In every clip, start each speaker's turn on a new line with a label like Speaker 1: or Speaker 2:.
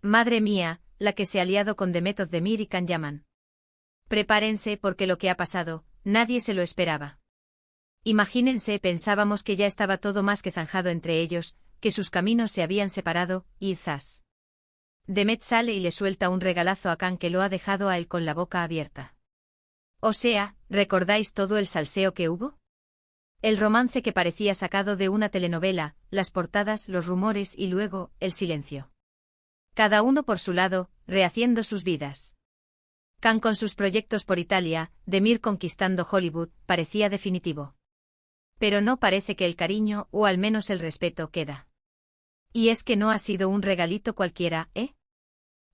Speaker 1: Madre mía, la que se ha liado con Demet Özdemir y Can Yaman. Prepárense porque lo que ha pasado, nadie se lo esperaba. Imagínense, pensábamos que ya estaba todo más que zanjado entre ellos, que sus caminos se habían separado, y zas. Demet sale y le suelta un regalazo a Can que lo ha dejado a él con la boca abierta. O sea, ¿recordáis todo el salseo que hubo? El romance que parecía sacado de una telenovela, las portadas, los rumores y luego, el silencio. Cada uno por su lado, rehaciendo sus vidas. Can con sus proyectos por Italia, Demir conquistando Hollywood, parecía definitivo. Pero no parece que el cariño, o al menos el respeto, queda. Y es que no ha sido un regalito cualquiera, ¿eh?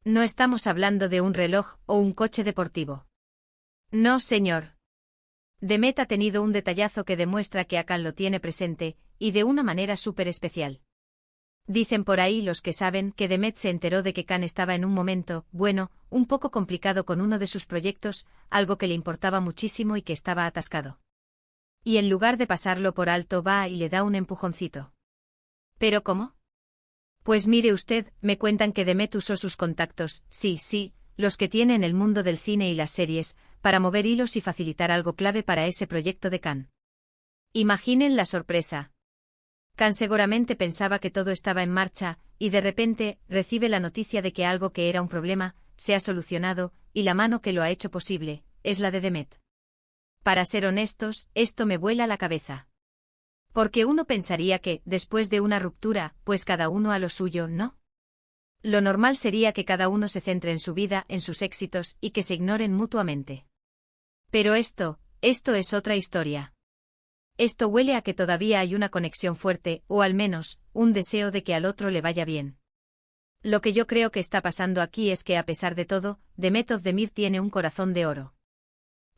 Speaker 1: No estamos hablando de un reloj o un coche deportivo. No, señor. Demet ha tenido un detallazo que demuestra que a Can lo tiene presente, y de una manera súper especial. Dicen por ahí los que saben que Demet se enteró de que Can estaba en un momento, bueno, un poco complicado con uno de sus proyectos, algo que le importaba muchísimo y que estaba atascado. Y en lugar de pasarlo por alto va y le da un empujoncito. ¿Pero cómo? Pues mire usted, me cuentan que Demet usó sus contactos, sí, los que tiene en el mundo del cine y las series, para mover hilos y facilitar algo clave para ese proyecto de Can. Imaginen la sorpresa. Can seguramente pensaba que todo estaba en marcha, y de repente, recibe la noticia de que algo que era un problema, se ha solucionado, y la mano que lo ha hecho posible, es la de Demet. Para ser honestos, esto me vuela la cabeza. Porque uno pensaría que, después de una ruptura, pues cada uno a lo suyo, ¿no? Lo normal sería que cada uno se centre en su vida, en sus éxitos, y que se ignoren mutuamente. Pero esto es otra historia. Esto huele a que todavía hay una conexión fuerte, o al menos, un deseo de que al otro le vaya bien. Lo que yo creo que está pasando aquí es que a pesar de todo, Demet Özdemir tiene un corazón de oro.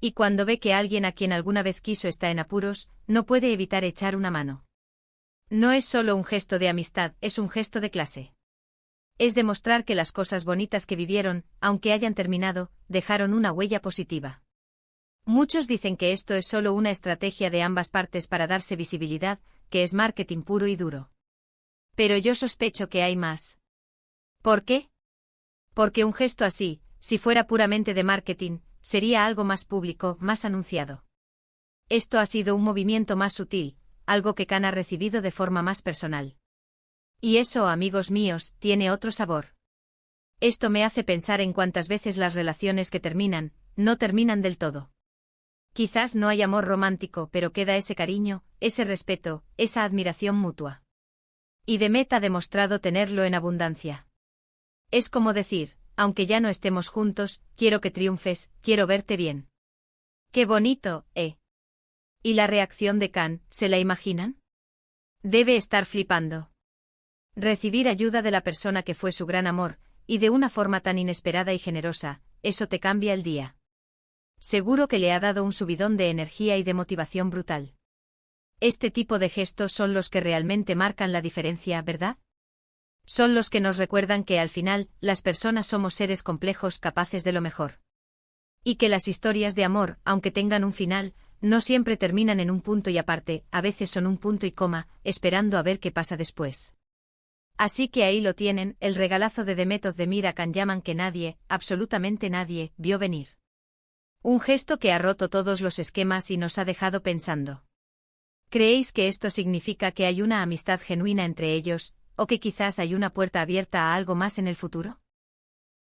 Speaker 1: Y cuando ve que alguien a quien alguna vez quiso está en apuros, no puede evitar echar una mano. No es solo un gesto de amistad, es un gesto de clase. Es demostrar que las cosas bonitas que vivieron, aunque hayan terminado, dejaron una huella positiva. Muchos dicen que esto es solo una estrategia de ambas partes para darse visibilidad, que es marketing puro y duro. Pero yo sospecho que hay más. ¿Por qué? Porque un gesto así, si fuera puramente de marketing, sería algo más público, más anunciado. Esto ha sido un movimiento más sutil, algo que Can ha recibido de forma más personal. Y eso, amigos míos, tiene otro sabor. Esto me hace pensar en cuántas veces las relaciones que terminan, no terminan del todo. Quizás no hay amor romántico, pero queda ese cariño, ese respeto, esa admiración mutua. Y Demet ha demostrado tenerlo en abundancia. Es como decir, aunque ya no estemos juntos, quiero que triunfes, quiero verte bien. ¡Qué bonito, eh! ¿Y la reacción de Can, se la imaginan? Debe estar flipando. Recibir ayuda de la persona que fue su gran amor, y de una forma tan inesperada y generosa, eso te cambia el día. Seguro que le ha dado un subidón de energía y de motivación brutal. Este tipo de gestos son los que realmente marcan la diferencia, ¿verdad? Son los que nos recuerdan que al final, las personas somos seres complejos capaces de lo mejor. Y que las historias de amor, aunque tengan un final, no siempre terminan en un punto y aparte, a veces son un punto y coma, esperando a ver qué pasa después. Así que ahí lo tienen, el regalazo de Demet Özdemir a Can Yaman que nadie, absolutamente nadie, vio venir. Un gesto que ha roto todos los esquemas y nos ha dejado pensando. ¿Creéis que esto significa que hay una amistad genuina entre ellos, o que quizás hay una puerta abierta a algo más en el futuro?